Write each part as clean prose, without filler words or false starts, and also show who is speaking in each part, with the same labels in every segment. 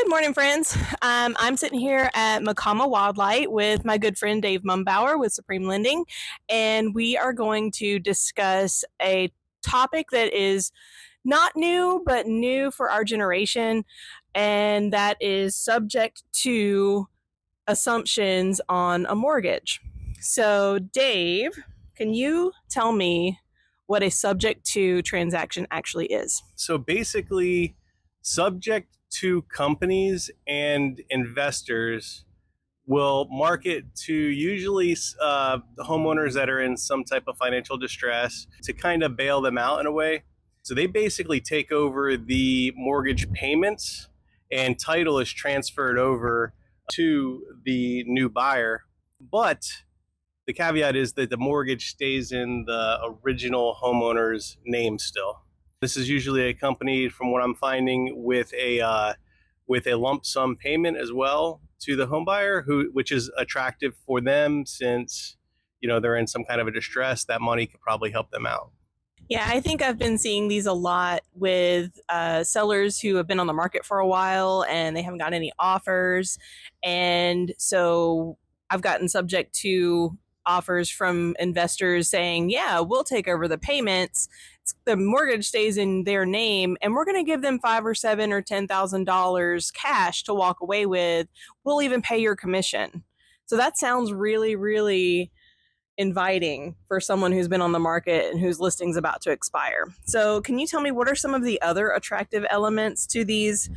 Speaker 1: Good morning, friends. I'm sitting here at Macama Wildlight with my good friend Dave Mumbauer with Supreme Lending, and we are going to discuss a topic that is not new, but new for our generation, and that is subject to assumptions on a mortgage. So, Dave, can you tell me what a subject to transaction actually is?
Speaker 2: So basically, subject to companies and investors will market to usually the homeowners that are in some type of financial distress to kind of bail them out in a way. So they basically take over the mortgage payments and title is transferred over to the new buyer. But the caveat is that the mortgage stays in the original homeowner's name still. This is usually accompanied, from what I'm finding, with a lump sum payment as well to the home buyer, which is attractive for them since they're in some kind of a distress. That money could probably help them out.
Speaker 1: Yeah, I think I've been seeing these a lot with sellers who have been on the market for a while and they haven't gotten any offers. And so I've gotten subject to offers from investors saying, yeah, we'll take over the payments. The mortgage stays in their name, and we're going to give them $5 or $7 or $10,000 cash to walk away with. We'll even pay your commission. So that sounds really, really inviting for someone who's been on the market and whose listing's about to expire. So can you tell me what are some of the other attractive elements to these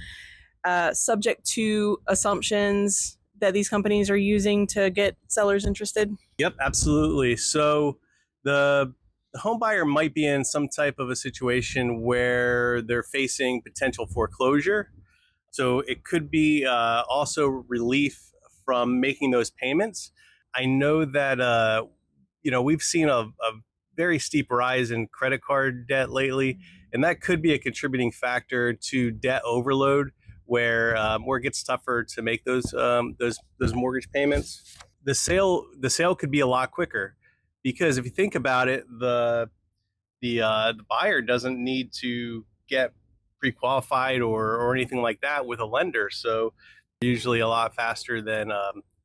Speaker 1: subject to assumptions that these companies are using to get sellers interested?
Speaker 2: Yep, absolutely. So the home buyer might be in some type of a situation where they're facing potential foreclosure. So it could be also relief from making those payments. I know that we've seen a very steep rise in credit card debt lately, and that could be a contributing factor to debt overload, where it gets tougher to make those mortgage payments. The sale could be a lot quicker, because if you think about it, the buyer doesn't need to get pre-qualified or anything like that with a lender, so usually a lot faster than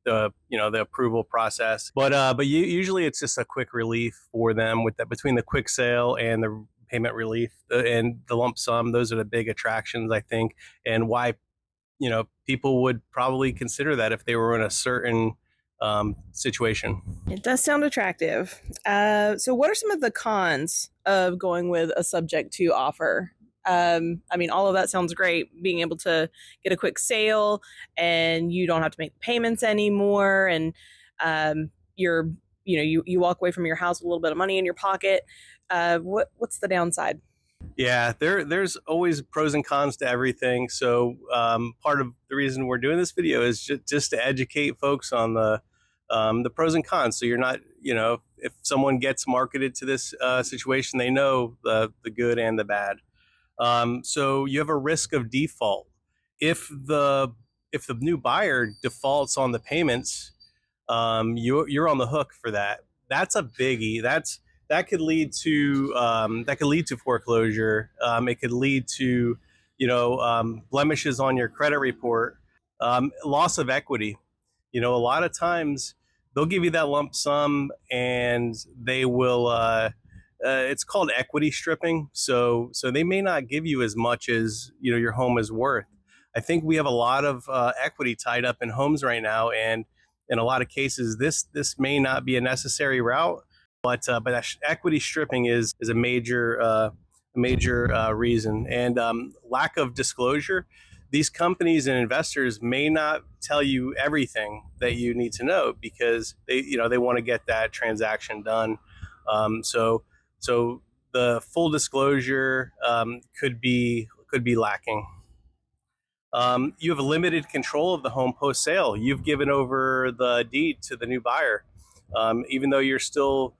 Speaker 2: the approval process. But usually it's just a quick relief for them with that, between the quick sale and the payment relief and the lump sum. Those are the big attractions, I think, and why people would probably consider that if they were in a certain situation.
Speaker 1: It does sound attractive. So what are some of the cons of going with a subject to offer? I mean, all of that sounds great, being able to get a quick sale and you don't have to make the payments anymore. And you walk away from your house with a little bit of money in your pocket. What's the downside?
Speaker 2: Yeah, there's always pros and cons to everything. So part of the reason we're doing this video is just to educate folks on the pros and cons. So you're not, if someone gets marketed to this situation, they know the good and the bad. So you have a risk of default. If the new buyer defaults on the payments, you're on the hook for that. That's a biggie. That could lead to foreclosure. It could lead to blemishes on your credit report, loss of equity. A lot of times they'll give you that lump sum and they will. It's called equity stripping. So they may not give you as much as your home is worth. I think we have a lot of equity tied up in homes right now, and in a lot of cases, this may not be a necessary route. But equity stripping is a major reason, and lack of disclosure. These companies and investors may not tell you everything that you need to know, because they want to get that transaction done. So the full disclosure could be lacking. You have a limited control of the home post sale. You've given over the deed to the new buyer, even though you're still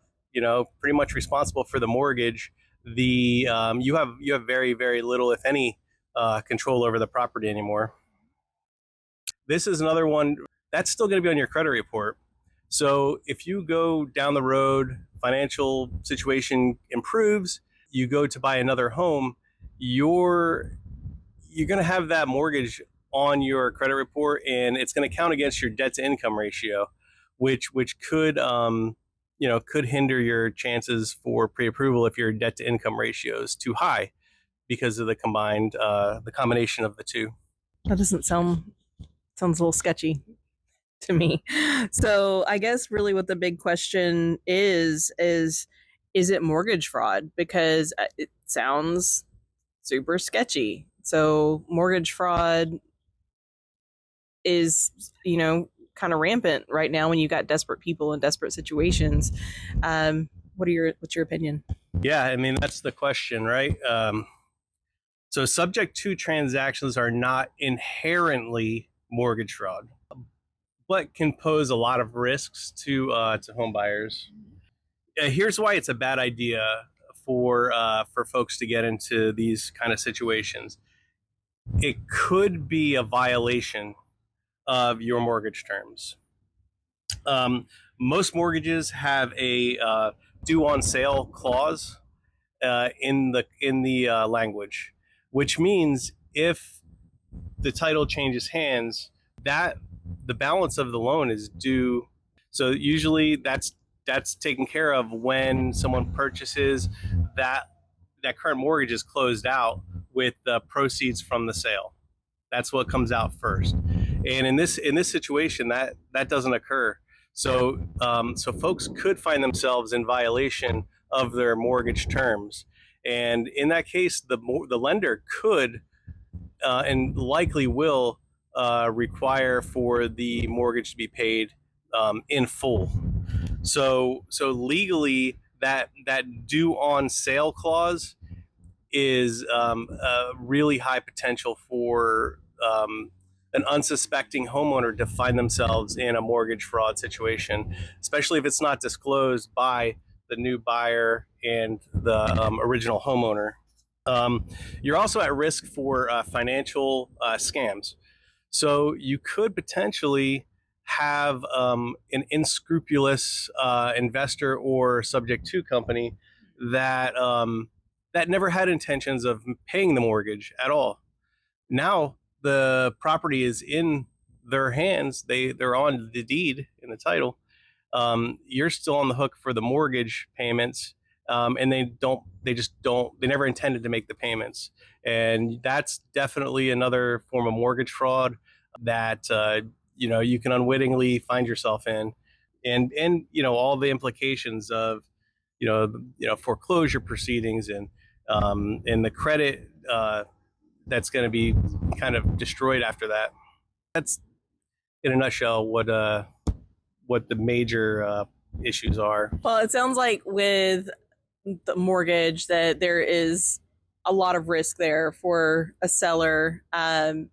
Speaker 2: pretty much responsible for the mortgage. You have very, very little, if any, control over the property anymore. This is another one that's still going to be on your credit report. So if you go down the road, financial situation improves, you go to buy another home, you're going to have that mortgage on your credit report, and it's going to count against your debt to income ratio, which could could hinder your chances for pre-approval if your debt to income ratio is too high because of the combination of the two.
Speaker 1: That doesn't sounds a little sketchy to me. So I guess really what the big question is it mortgage fraud? Because it sounds super sketchy. So mortgage fraud is, kind of rampant right now when you got desperate people in desperate situations. What's your opinion?
Speaker 2: Yeah, I mean that's the question, right? So subject to transactions are not inherently mortgage fraud, but can pose a lot of risks to home buyers. Here's why it's a bad idea for folks to get into these kind of situations. It could be a violation of your mortgage terms. Most mortgages have a due on sale clause in the language, which means if the title changes hands, that the balance of the loan is due. So usually that's taken care of when someone purchases that that current mortgage is closed out with the proceeds from the sale. That's what comes out first. And in this situation, that doesn't occur. So folks could find themselves in violation of their mortgage terms, and in that case, the lender could and likely will require for the mortgage to be paid in full. So legally, that due on sale clause is a really high potential for an unsuspecting homeowner to find themselves in a mortgage fraud situation, especially if it's not disclosed by the new buyer and the original homeowner. You're also at risk for financial scams. So you could potentially have an unscrupulous investor or subject to company that never had intentions of paying the mortgage at all. Now the property is in their hands; they're on the deed in the title. You're still on the hook for the mortgage payments, and they never intended to make the payments, and that's definitely another form of mortgage fraud that you can unwittingly find yourself in, and all the implications of foreclosure proceedings and the credit that's going to be kind of destroyed after that. That's in a nutshell what the major issues are.
Speaker 1: Well, it sounds like with the mortgage that there is a lot of risk there for a seller to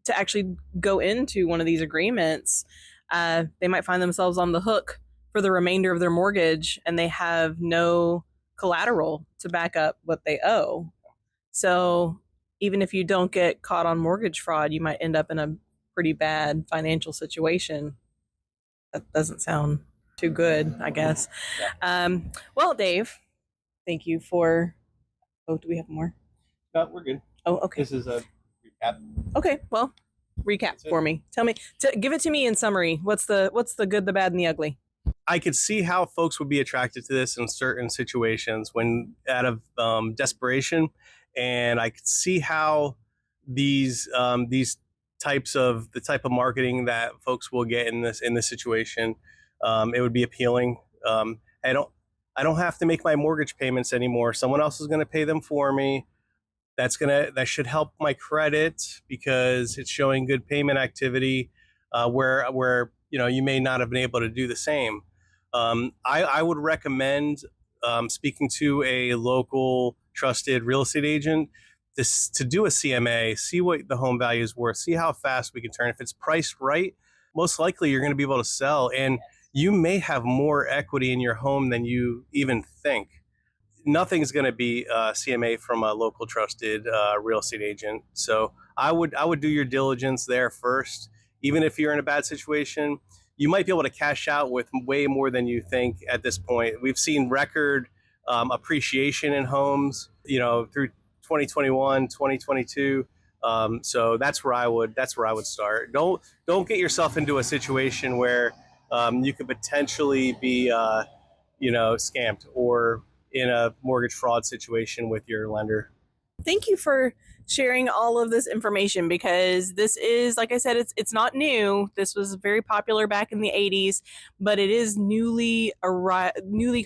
Speaker 1: actually go into one of these agreements. They might find themselves on the hook for the remainder of their mortgage and they have no collateral to back up what they owe. So even if you don't get caught on mortgage fraud, you might end up in a pretty bad financial situation. That doesn't sound too good, I guess. Well, Dave, thank you for. Oh, do we have more?
Speaker 2: No, we're good.
Speaker 1: Oh, okay.
Speaker 2: This is a recap.
Speaker 1: Okay, well, recap for me. Tell me, give it to me in summary. What's the good, the bad, and the ugly?
Speaker 2: I could see how folks would be attracted to this in certain situations when out of desperation, and I could see how these the type of marketing that folks will get in this situation, it would be appealing. I don't have to make my mortgage payments anymore. Someone else is going to pay them for me. That should help my credit because it's showing good payment activity, where you may not have been able to do the same. I would recommend speaking to a local trusted real estate agent to do a CMA, see what the home value is worth, see how fast we can turn. If it's priced right, most likely you're going to be able to sell, and you may have more equity in your home than you even think. Nothing's going to be CMA from a local trusted real estate agent. So I would do your diligence there first. Even if you're in a bad situation, you might be able to cash out with way more than you think at this point. We've seen record appreciation in homes, through 2021, 2022. So that's where I would start. Don't get yourself into a situation where you could potentially be scammed or in a mortgage fraud situation with your lender.
Speaker 1: Thank you for sharing all of this information, because this is, like I said, it's not new. This was very popular back in the 80s, but it is newly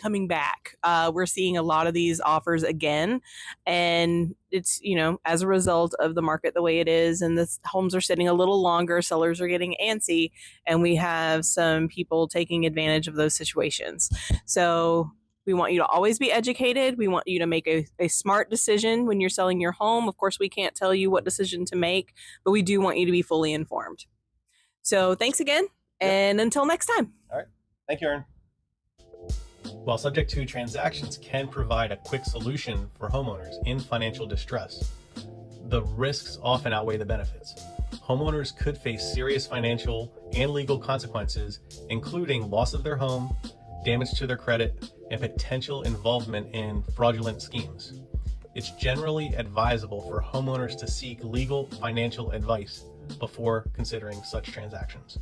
Speaker 1: coming back. We're seeing a lot of these offers again, and it's, as a result of the market the way it is, and the homes are sitting a little longer, sellers are getting antsy, and we have some people taking advantage of those situations. So we want you to always be educated. We want you to make a smart decision when you're selling your home. Of course, we can't tell you what decision to make, but we do want you to be fully informed. So thanks again, and until next time.
Speaker 2: All right. Thank you, Erin.
Speaker 3: While subject to transactions can provide a quick solution for homeowners in financial distress, the risks often outweigh the benefits. Homeowners could face serious financial and legal consequences, including loss of their home, damage to their credit, and potential involvement in fraudulent schemes. It's generally advisable for homeowners to seek legal financial advice before considering such transactions.